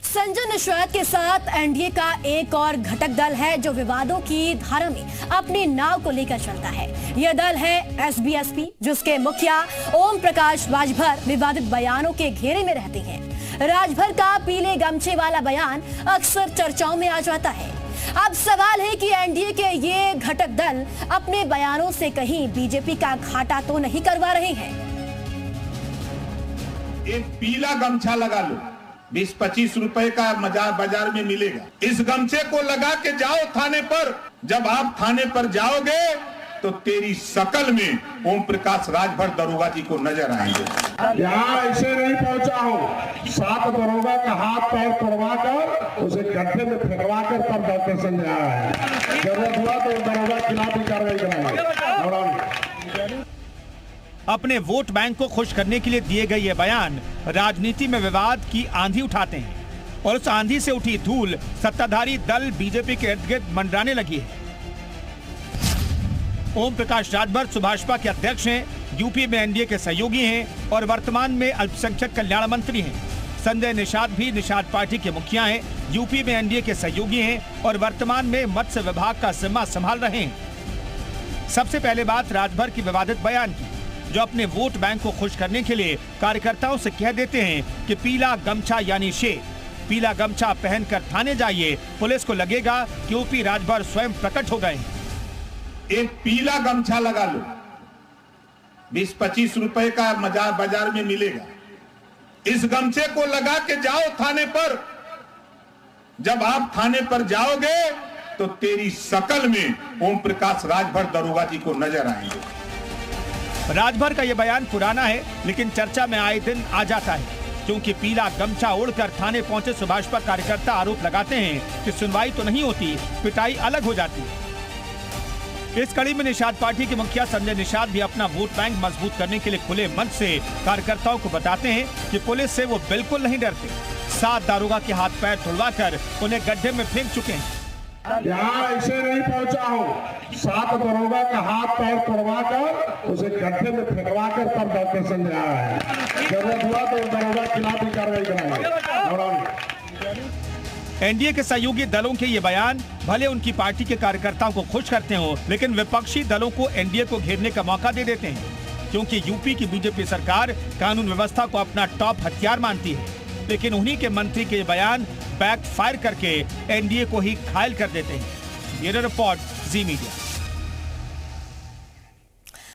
संजय निषाद के साथ एनडीए का एक और घटक दल है जो विवादों की धारा में अपनी नाव को लेकर चलता है। यह दल है एसबीएसपी, जिसके मुखिया ओम प्रकाश राजभर विवादित बयानों के घेरे में रहते हैं। राजभर का पीले गमछे वाला बयान अक्सर चर्चाओं में आ जाता है। अब सवाल है कि एनडीए के ये घटक दल अपने बयानों से कहीं बीजेपी का घाटा तो नहीं करवा रहे हैं। एक पीला गमछा लगा लो, 20-25 रुपए का बाजार में मिलेगा। इस गमछे को लगा के जाओ थाने पर। जब आप थाने पर जाओगे तो तेरी शकल में ओम प्रकाश राजभर दरोगा जी को नजर आएंगे। यहाँ ऐसे नहीं पहुंचा हूँ, 7 दरोगा का हाथ पैर तोड़वा कर उसे गड्ढे में फेंकवा कर तब डॉक्टर संजय आया है। जरूरत हुआ तो दरोगा के खिलाफ भी कार्रवाई कराएंगे। अपने वोट बैंक को खुश करने के लिए दिए गए ये बयान राजनीति में विवाद की आंधी उठाते हैं और उस आंधी से उठी धूल सत्ताधारी दल बीजेपी के इर्द गिर्द मंडराने लगी है। ओम प्रकाश राजभर सुभाषपा के अध्यक्ष हैं, यूपी में एनडीए के सहयोगी हैं और वर्तमान में अल्पसंख्यक कल्याण मंत्री हैं। संजय निषाद भी निषाद पार्टी के मुखिया हैं, यूपी में एनडीए के सहयोगी हैं और वर्तमान में मत्स्य विभाग का जिम्मा संभाल रहे हैं। सबसे पहले बात राजभर की विवादित बयान की, जो अपने वोट बैंक को खुश करने के लिए कार्यकर्ताओं से कह देते हैं कि पीला गमछा यानी शेर, पीला गमछा पहनकर थाने जाइए, पुलिस को लगेगा कि ओपी राजभर स्वयं प्रकट हो गए। एक पीला गमछा लगा लो, 20-25 रुपए का बाजार में मिलेगा। इस गमछे को लगा के जाओ थाने पर। जब आप थाने पर जाओगे तो तेरी शकल में ओम प्रकाश राजभर दरोगा जी को नजर आएंगे। राजभर का यह बयान पुराना है, लेकिन चर्चा में आए दिन आ जाता है, क्योंकि पीला गमछा ओढ़कर थाने पहुंचे सुभाषपा कार्यकर्ता आरोप लगाते हैं कि सुनवाई तो नहीं होती, पिटाई अलग हो जाती है। इस कड़ी में निषाद पार्टी के मुखिया संजय निषाद भी अपना वोट बैंक मजबूत करने के लिए खुले मंच से कार्यकर्ताओं को बताते हैं कि पुलिस से वो बिल्कुल नहीं डरते। 7 दारोगा के हाथ पैर तुड़वाकर उन्हें गड्ढे में फेंक चुके हैं। यहाँ ऐसे नहीं पहुंचा हूँ, 7 दरोगा का हाथ पैर तोड़वा कर उसे गड्ढे में फेंकवा कर तब डॉक्टर संजय आया है। जरूरत हुआ तो दरोगा के खिलाफ भी कार्रवाई कराएंगे। एनडीए के सहयोगी दलों के ये बयान भले उनकी पार्टी के कार्यकर्ताओं को खुश करते हो, लेकिन विपक्षी दलों को एनडीए को घेरने का मौका दे देते हैं, क्योंकि यूपी की बीजेपी सरकार कानून व्यवस्था को अपना टॉप हथियार मानती है। लेकिन उन्हीं के मंत्री के बयान बैकफायर करके एनडीए को ही घायल कर देते हैं। ये रिपोर्ट जी मीडिया।